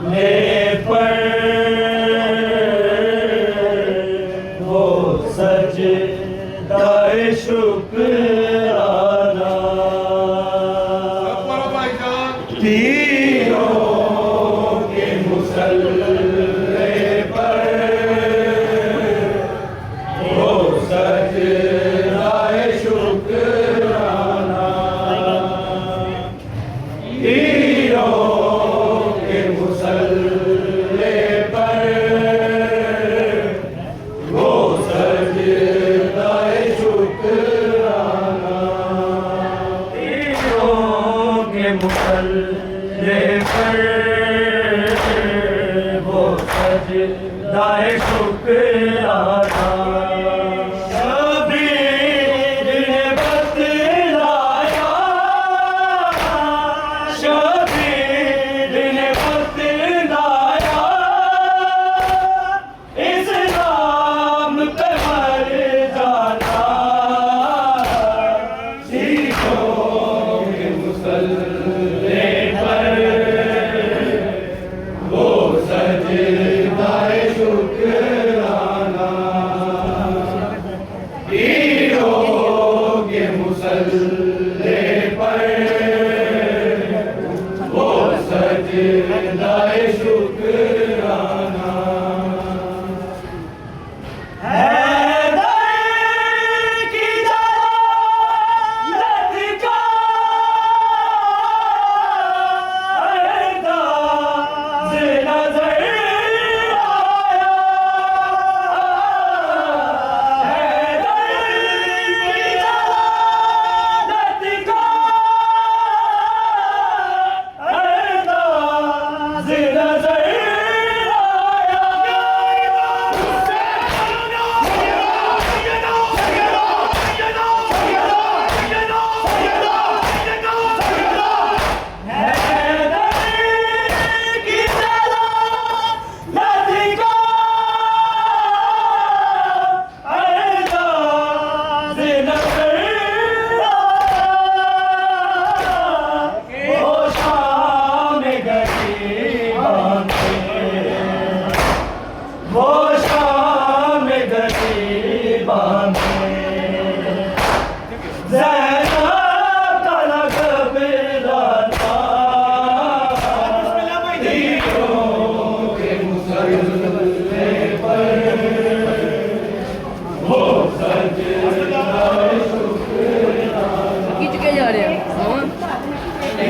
ले पर वो सजदाए शुक्राना। तीरों के मुसल्ले पर वो सजदाए शुक्राना। तीरों के मुसल्ले पर वो सजदाए शुक्राना। तीरों के मुसल्ले पर वो सजदाए शुक्राना। शबीर ने बतलाया, शबीर ने बतलाया, इस नाम पे मर जाना। सीखों के मुसल्ले पर वो सजदाए शुक्राना। तीरों के मुसल्ले पर वो सजदाए शुक्राना। हैदर की जलालत का अंदाज़ नज़र आया। हैदर की जलालत का अंदाज़ नज़र वो शाम गरीबां में ज़ैनब का लक़ब लाता। तीरों के मुसल्ले पर वो सजदाए शुक्राना। खींच के जा रहे हैं ये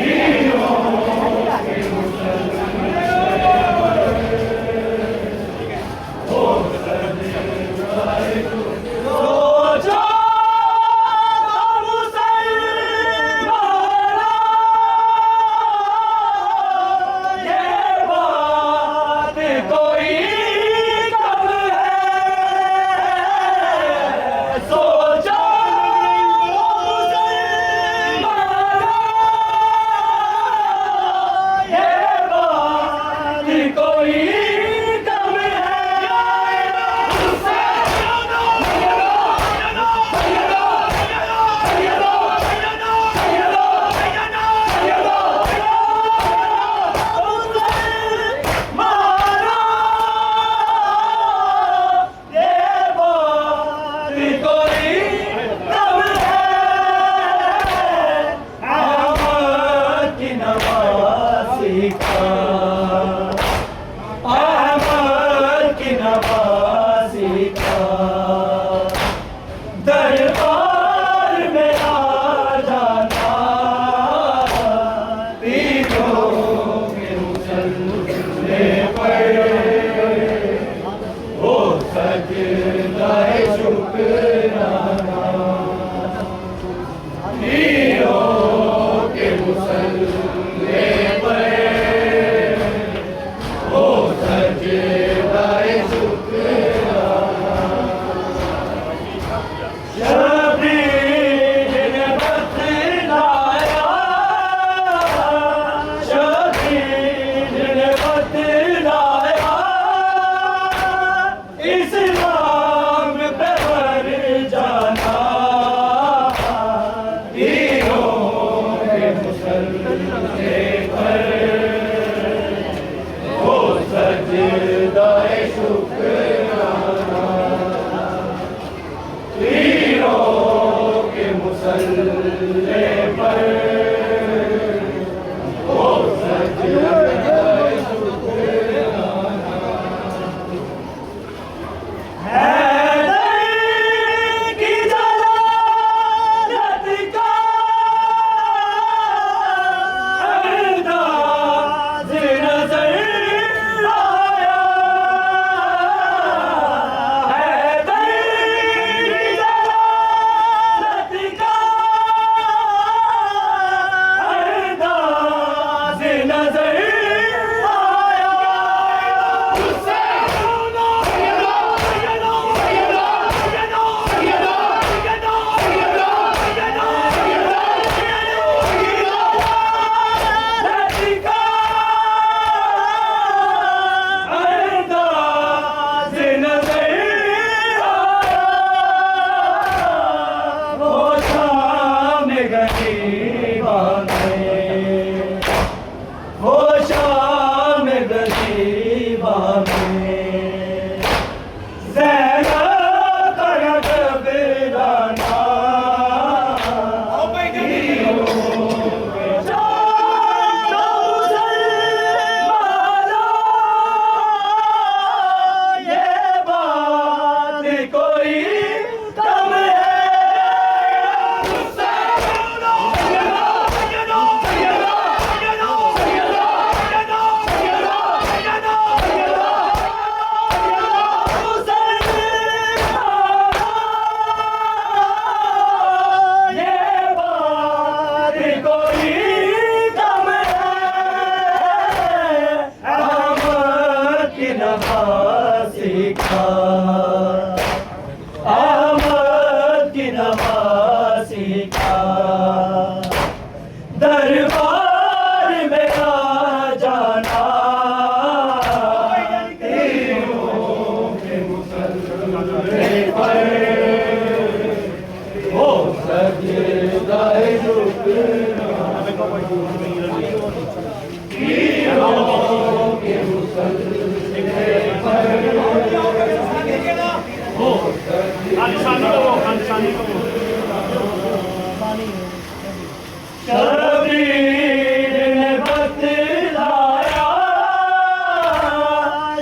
शबीर ने बतलाया,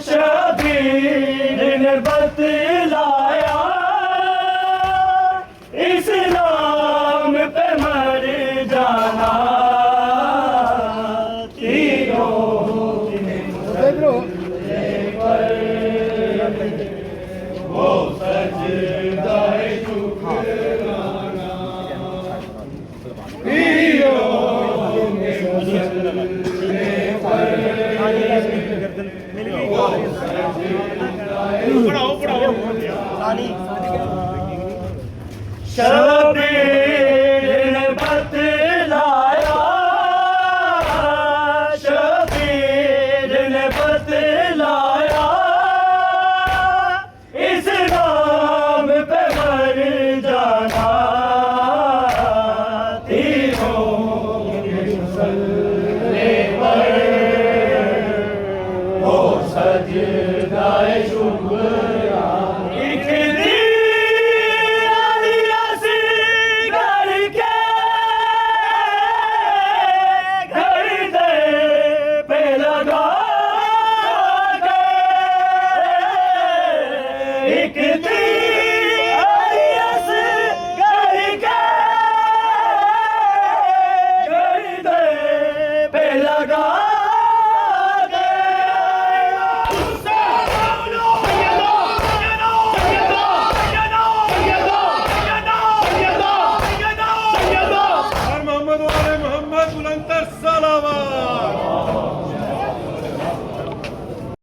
शबीर ने बतलाया, इस्लाम पे मर जाना वो सजदाए शुक्राना शबीर ने बतलाया, शबीर ने बतलाया, इस नाम पे मर जाना तीनों के मुसल्ले पर हो सजदाए शुक्राना। एक मोहम्मद बुलंद सलावत।